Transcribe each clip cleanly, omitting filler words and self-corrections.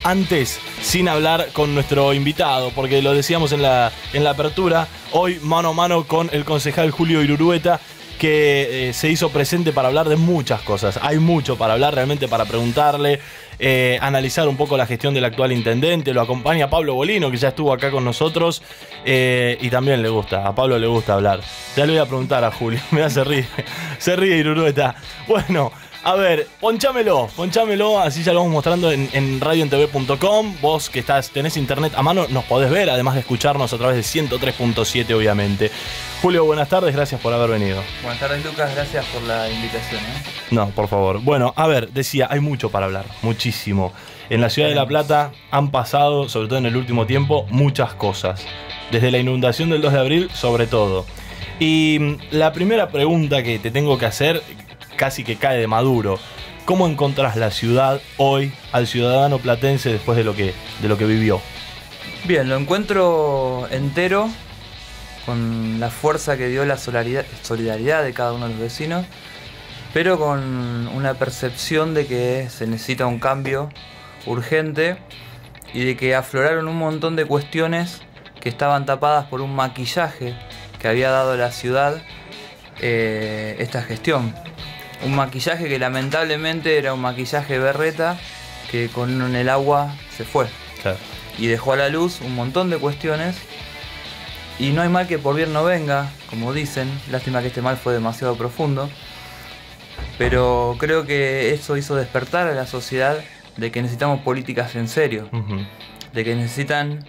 antes, sin hablar con nuestro invitado, porque lo decíamos en la apertura, hoy mano a mano con el concejal Julio Irurueta, que se hizo presente para hablar de muchas cosas. Hay mucho para hablar, realmente, para preguntarle, analizar un poco la gestión del actual intendente. Lo acompaña Pablo Bolino, que ya estuvo acá con nosotros, y también a Pablo le gusta hablar. Ya le voy a preguntar a Julio, mira, se ríe Irurueta. Bueno, a ver, ponchámelo, así ya lo vamos mostrando en radioentv.com. Vos que tenés internet a mano, nos podés ver, además de escucharnos a través de 103.7, obviamente. Julio, buenas tardes, gracias por haber venido. Buenas tardes, Lucas, gracias por la invitación. No, por favor. Bueno, a ver, decía, hay mucho para hablar, muchísimo. En la ciudad de La Plata han pasado, sobre todo en el último tiempo, muchas cosas. Desde la inundación del 2 de abril, sobre todo. Y la primera pregunta que te tengo que hacer, casi que cae de maduro: ¿cómo encontrás la ciudad hoy al ciudadano platense después de lo que vivió? Bien, lo encuentro entero, con la fuerza que dio la solidaridad de cada uno de los vecinos, pero con una percepción de que se necesita un cambio urgente y de que afloraron un montón de cuestiones que estaban tapadas por un maquillaje que había dado la ciudad esta gestión. Un maquillaje que lamentablemente era un maquillaje berreta que con el agua se fue. Claro. Y dejó a la luz un montón de cuestiones. Y no hay mal que por bien no venga, como dicen. Lástima que este mal fue demasiado profundo. Pero creo que eso hizo despertar a la sociedad de que necesitamos políticas en serio. De que necesitan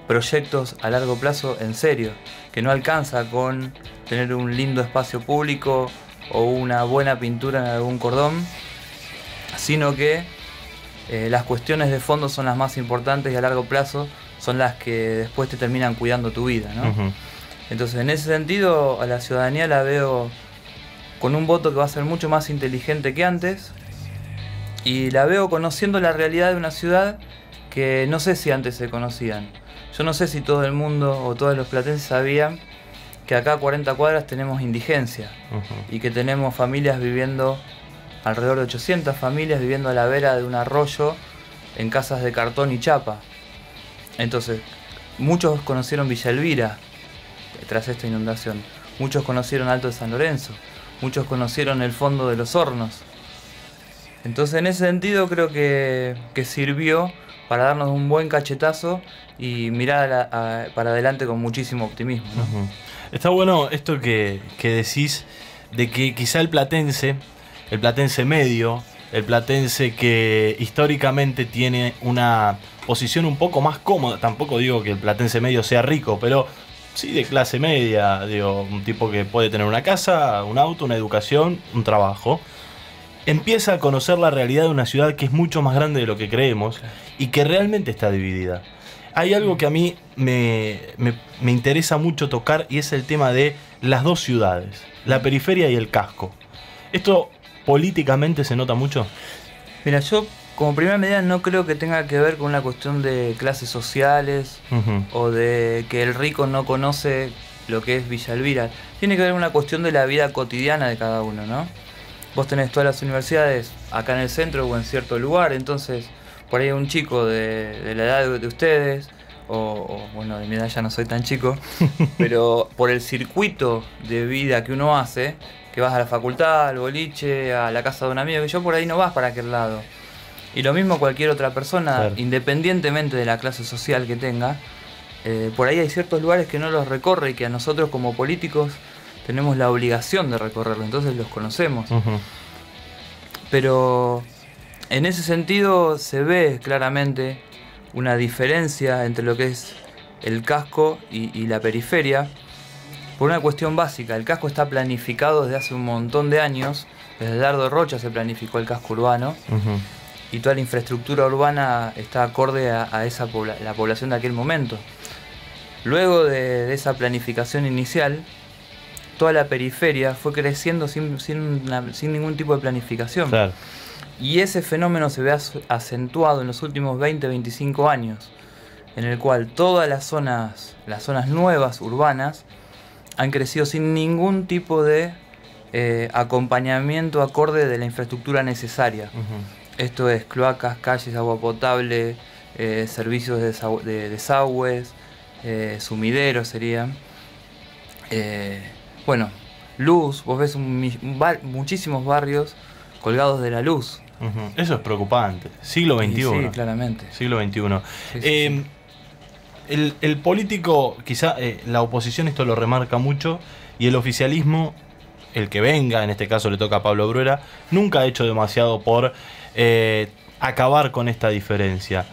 proyectos a largo plazo en serio. Que no alcanza con tener un lindo espacio público o una buena pintura en algún cordón, sino que las cuestiones de fondo son las más importantes y a largo plazo son las que después te terminan cuidando tu vida, ¿no? Entonces, en ese sentido, a la ciudadanía la veo con un voto que va a ser mucho más inteligente que antes, y la veo conociendo la realidad de una ciudad que no sé si antes se conocían. Yo no sé si todo el mundo o todos los platenses sabían que acá a 40 cuadras tenemos indigencia y que tenemos familias viviendo, alrededor de 800 familias viviendo a la vera de un arroyo en casas de cartón y chapa. Entonces, muchos conocieron Villa Elvira tras esta inundación, muchos conocieron Alto de San Lorenzo, muchos conocieron el fondo de los hornos. Entonces, en ese sentido creo que sirvió para darnos un buen cachetazo y mirar para adelante con muchísimo optimismo, ¿no? Está bueno esto que decís, de que quizá el platense medio, el platense que históricamente tiene una posición un poco más cómoda, tampoco digo que el platense medio sea rico, pero sí de clase media, digo, un tipo que puede tener una casa, un auto, una educación, un trabajo, empieza a conocer la realidad de una ciudad que es mucho más grande de lo que creemos y que realmente está dividida. Hay algo que a mí me interesa mucho tocar, y es el tema de las dos ciudades, la periferia y el casco. ¿Esto políticamente se nota mucho? Mira, yo como primera medida no creo que tenga que ver con una cuestión de clases sociales o de que el rico no conoce lo que es Villa Elvira. Tiene que ver con una cuestión de la vida cotidiana de cada uno, ¿no? Vos tenés todas las universidades acá en el centro o en cierto lugar, entonces por ahí un chico de la edad de ustedes, o bueno, de mi edad ya no soy tan chico, pero por el circuito de vida que uno hace, que vas a la facultad, al boliche, a la casa de un amigo, que yo por ahí no vas para aquel lado. Y lo mismo cualquier otra persona, claro, independientemente de la clase social que tenga, por ahí hay ciertos lugares que no los recorre y que a nosotros como políticos tenemos la obligación de recorrerlo, entonces los conocemos. Pero en ese sentido se ve claramente una diferencia entre lo que es el casco y la periferia, por una cuestión básica. El casco está planificado desde hace un montón de años, desde Dardo Rocha se planificó el casco urbano, y toda la infraestructura urbana está acorde a la población de aquel momento. Luego de esa planificación inicial, toda la periferia fue creciendo sin ningún tipo de planificación. Claro. Y ese fenómeno se ve acentuado en los últimos 20-25 años, en el cual todas las zonas nuevas, urbanas, han crecido sin ningún tipo de acompañamiento acorde de la infraestructura necesaria. Esto es cloacas, calles, agua potable, servicios de desagües, sumideros serían. Bueno, luz, vos ves muchísimos barrios colgados de la luz. Eso es preocupante. Siglo XXI. Sí, claramente. Siglo XXI. Sí, sí. El político, quizá la oposición esto lo remarca mucho, y el oficialismo, el que venga, en este caso le toca a Pablo Bruera, nunca ha hecho demasiado por acabar con esta diferencia.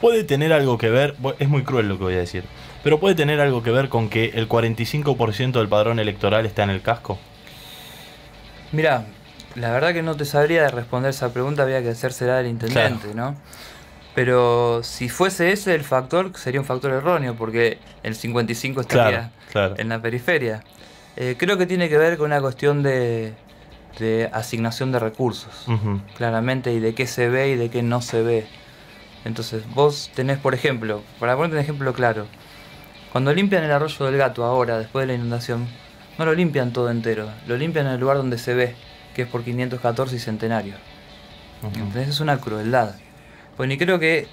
Puede tener algo que ver, es muy cruel lo que voy a decir, pero puede tener algo que ver con que el 45% del padrón electoral está en el casco. Mirá, la verdad que no te sabría responder esa pregunta, habría que hacérsela al intendente, Claro. ¿no? Pero si fuese ese el factor, sería un factor erróneo, porque el 55 estaría Claro. en la periferia. Creo que tiene que ver con una cuestión de asignación de recursos, claramente, y de qué se ve y de qué no se ve. Entonces, vos tenés, por ejemplo, para ponerte un ejemplo claro, cuando limpian el arroyo del Gato ahora, después de la inundación, no lo limpian todo entero, lo limpian en el lugar donde se ve, que es por 514 y Centenario. Entonces es una crueldad. Pues ni creo que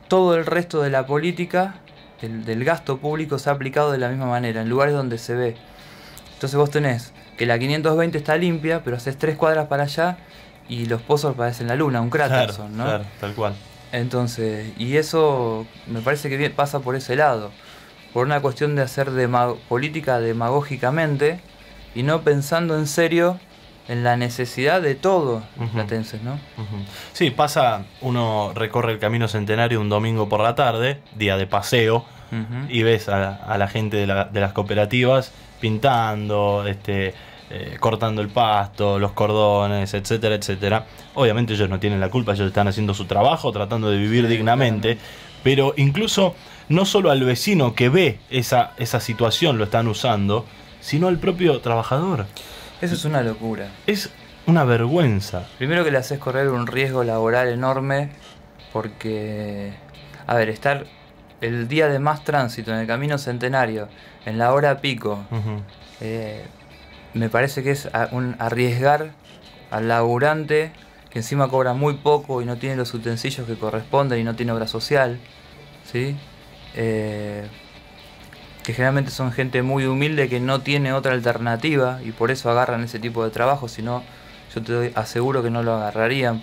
todo el resto de la política, del gasto público, se ha aplicado de la misma manera, en lugares donde se ve. Entonces vos tenés que la 520 está limpia, pero haces 3 cuadras para allá y los pozos parecen la luna, un cráter son, ¿no? Claro, tal cual. Entonces, y eso me parece que pasa por ese lado, por una cuestión de hacer política demagógicamente y no pensando en serio en la necesidad de todos los platenses, ¿no? Sí, uno recorre el Camino Centenario un domingo por la tarde, día de paseo, y ves a la gente de las cooperativas pintando, cortando el pasto, los cordones, etcétera, etcétera. Obviamente ellos no tienen la culpa, ellos están haciendo su trabajo, tratando de vivir dignamente, pero incluso no solo al vecino que ve esa situación lo están usando, sino al propio trabajador. Eso es una locura. Es una vergüenza. Primero que le haces correr un riesgo laboral enorme, porque, a ver, estar el día de más tránsito en el Camino Centenario, en la hora pico, me parece que es un arriesgar al laburante, que encima cobra muy poco y no tiene los utensilios que corresponden y no tiene obra social, ¿sí? Que generalmente son gente muy humilde que no tiene otra alternativa y por eso agarran ese tipo de trabajo, si no, yo te aseguro que no lo agarrarían.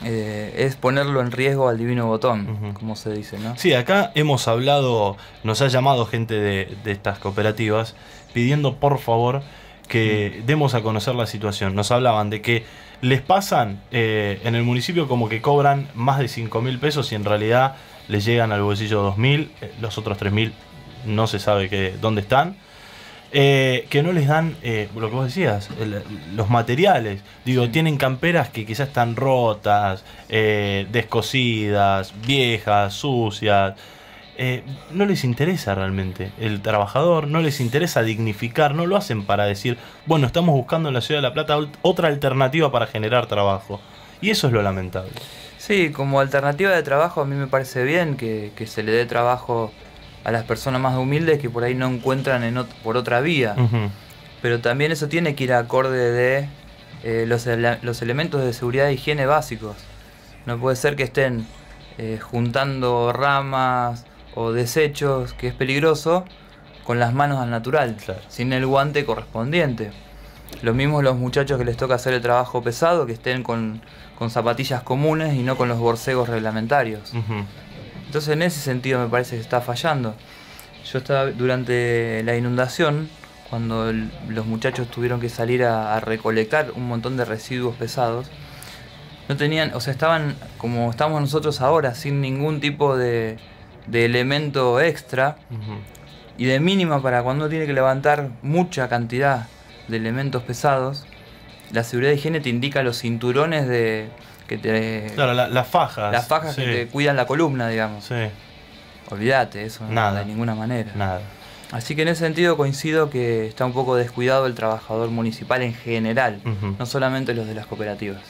Es ponerlo en riesgo al divino botón, como se dice, ¿no? Sí, acá hemos hablado, nos ha llamado gente de estas cooperativas pidiendo por favor que demos a conocer la situación. Nos hablaban de que les pasan en el municipio como que cobran más de 5.000 pesos y en realidad les llegan al bolsillo 2.000, los otros 3.000 no se sabe dónde están. Que no les dan lo que vos decías, los materiales. Digo, tienen camperas que quizás están rotas, descosidas, viejas, sucias. No les interesa realmente el trabajador, no les interesa dignificar, no lo hacen para decir, bueno, estamos buscando en la ciudad de La Plata otra alternativa para generar trabajo. Y eso es lo lamentable. Sí, como alternativa de trabajo a mí me parece bien que se le dé trabajo a las personas más humildes que por ahí no encuentran por otra vía. Pero también eso tiene que ir acorde de los elementos de seguridad e higiene básicos. No puede ser que estén juntando ramas o desechos, que es peligroso, con las manos al natural, claro, sin el guante correspondiente. Lo mismo los muchachos que les toca hacer el trabajo pesado, que estén con zapatillas comunes y no con los borcegos reglamentarios. Entonces en ese sentido me parece que está fallando. Yo estaba durante la inundación, cuando los muchachos tuvieron que salir a recolectar un montón de residuos pesados, no tenían, o sea, estaban como estamos nosotros ahora, sin ningún tipo de elemento extra y de mínima para cuando uno tiene que levantar mucha cantidad de elementos pesados. La seguridad de higiene te indica los cinturones claro, las fajas. Las fajas, sí, que te cuidan la columna, digamos. Sí. Olvídate, eso no, de ninguna manera. Nada. Así que en ese sentido coincido que está un poco descuidado el trabajador municipal en general, no solamente los de las cooperativas.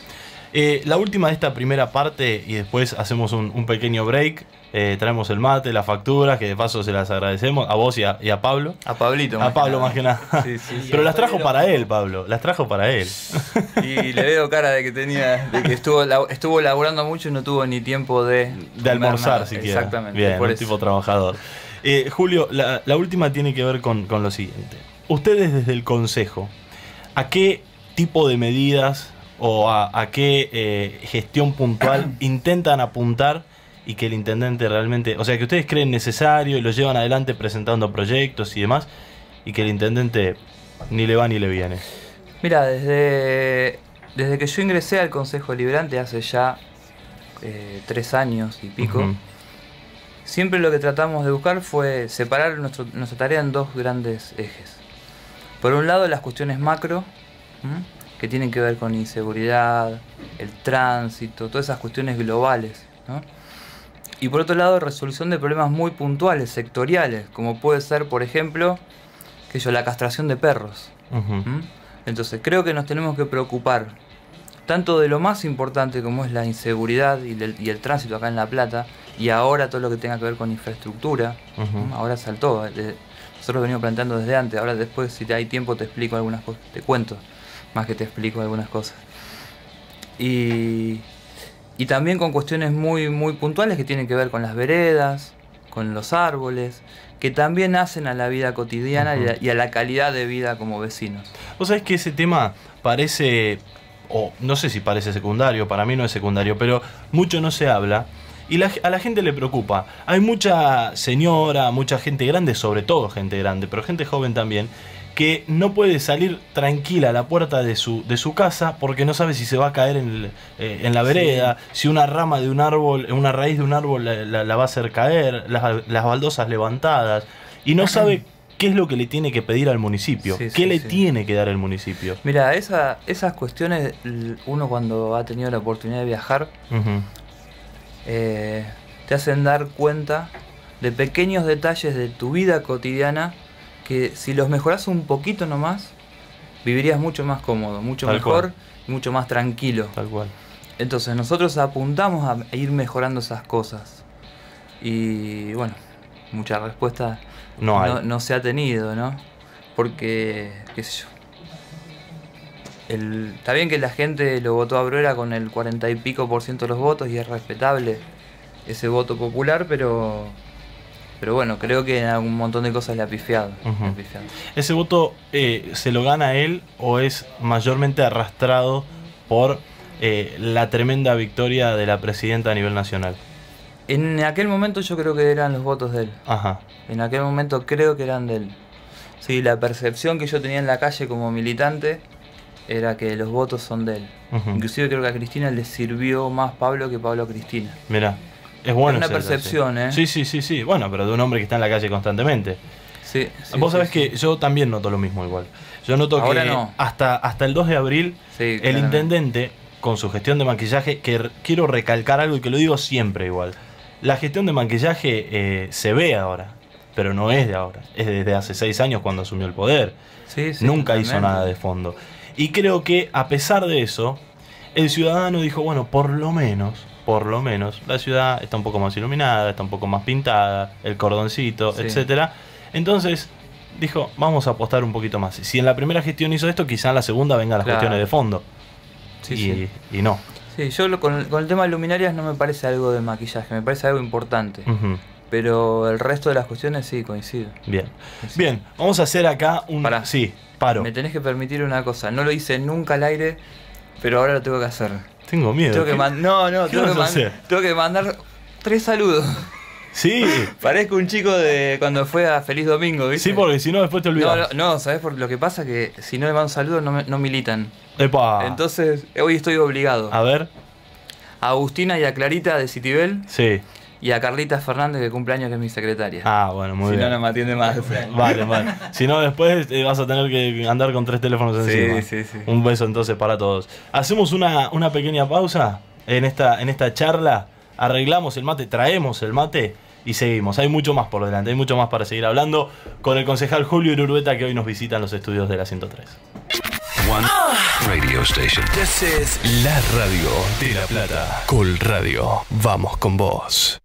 La última de esta primera parte y después hacemos un pequeño break. Traemos el mate, las facturas, que de paso se las agradecemos a vos y a Pablo. A Pablito. A Pablo más que nada. Sí. Pero las trajo para él, Pablo. Las trajo para él. Y le veo cara de que estuvo laburando mucho y no tuvo ni tiempo de almorzar nada. siquiera. Exactamente. Bien, por un eso. tipo trabajador. Julio, la última tiene que ver con lo siguiente. Ustedes desde el Consejo, ¿a qué tipo de medidas o a qué gestión puntual intentan apuntar y que el intendente realmente, o sea, que ustedes creen necesario y lo llevan adelante presentando proyectos y demás, y que el intendente ni le va ni le viene? Mira, desde que yo ingresé al Consejo Deliberante hace ya 3 años y pico, siempre lo que tratamos de buscar fue separar nuestra tarea en 2 grandes ejes. Por un lado, las cuestiones macro, que tienen que ver con inseguridad, el tránsito, todas esas cuestiones globales, ¿no? Y por otro lado, resolución de problemas muy puntuales, sectoriales, como puede ser, por ejemplo, la castración de perros. Entonces, creo que nos tenemos que preocupar tanto de lo más importante como es la inseguridad y el tránsito acá en La Plata, y ahora todo lo que tenga que ver con infraestructura. Ahora saltó. Nosotros venimos planteando desde antes. Ahora después, si hay tiempo, te explico algunas cosas. Te cuento, más que te explico algunas cosas. Y también con cuestiones muy, muy puntuales que tienen que ver con las veredas, con los árboles, que también hacen a la vida cotidiana y a la calidad de vida como vecinos. Vos sabés que ese tema parece, o no sé si parece secundario, para mí no es secundario, pero mucho no se habla y a la gente le preocupa. Hay mucha señora, mucha gente grande, sobre todo gente grande, pero gente joven también, que no puede salir tranquila a la puerta de su casa porque no sabe si se va a caer en la vereda, si una rama de un árbol, una raíz de un árbol la va a hacer caer, las baldosas levantadas, y no sabe qué es lo que le tiene que pedir al municipio, qué le tiene que dar el municipio. Mira, esas cuestiones, uno cuando ha tenido la oportunidad de viajar, te hacen dar cuenta de pequeños detalles de tu vida cotidiana que si los mejoras un poquito nomás, vivirías mucho más cómodo, mucho mejor y mucho más tranquilo. Tal cual. Entonces nosotros apuntamos a ir mejorando esas cosas. Y bueno, mucha respuesta no se ha tenido, ¿no? Porque, qué sé yo. Está bien que la gente lo votó a Bruera con el 40 y pico % de los votos y es respetable ese voto popular, pero bueno, creo que en un montón de cosas le ha pifiado. ¿Ese voto se lo gana él o es mayormente arrastrado por la tremenda victoria de la presidenta a nivel nacional? En aquel momento yo creo que eran los votos de él. Ajá. En aquel momento creo que eran de él. Sí, la percepción que yo tenía en la calle como militante era que los votos son de él. Inclusive creo que a Cristina le sirvió más Pablo que Pablo a Cristina. Mirá. Es bueno. Es una percepción, Sí. Bueno, pero de un hombre que está en la calle constantemente. Sí. Vos sabés que yo también noto lo mismo igual. Yo noto ahora que no. hasta el 2 de abril, el intendente, con su gestión de maquillaje, que quiero recalcar algo y que lo digo siempre igual. La gestión de maquillaje se ve ahora, pero no es de ahora. Es desde hace 6 años cuando asumió el poder. Nunca hizo nada de fondo. Y creo que a pesar de eso, el ciudadano dijo, bueno, por lo menos, la ciudad está un poco más iluminada, está un poco más pintada, el cordoncito, etcétera. Entonces dijo, vamos a apostar un poquito más. Si en la primera gestión hizo esto, quizá en la segunda vengan las cuestiones de fondo. Y no. Sí, yo con el tema de luminarias no me parece algo de maquillaje, me parece algo importante. Pero el resto de las cuestiones sí, coincido. Bien, vamos a hacer acá un... Paro. Me tenés que permitir una cosa, no lo hice nunca al aire, pero ahora lo tengo que hacer. Tengo miedo. Tengo que mandar 3 saludos. Sí. Parezco un chico de cuando fue a Feliz Domingo, ¿viste? Sí, porque si no después te olvidas. No, ¿sabés? Por lo que pasa que si no le mando saludos no militan. ¡Epa! Entonces, hoy estoy obligado. A ver. A Agustina y a Clarita de Citibel. Sí. Y a Carlita Fernández, que cumple años, que es mi secretaria. Ah, bueno, muy bien. Si no me atiende más. Vale. Si no, después vas a tener que andar con 3 teléfonos encima. Sí. Un beso entonces para todos. Hacemos una pequeña pausa en esta charla. Arreglamos el mate, traemos el mate y seguimos. Hay mucho más por delante, hay mucho más para seguir hablando con el concejal Julio Ururueta, que hoy nos visita en los estudios de la 103. radio station. This is La radio de La Plata. Col Radio. Vamos con vos.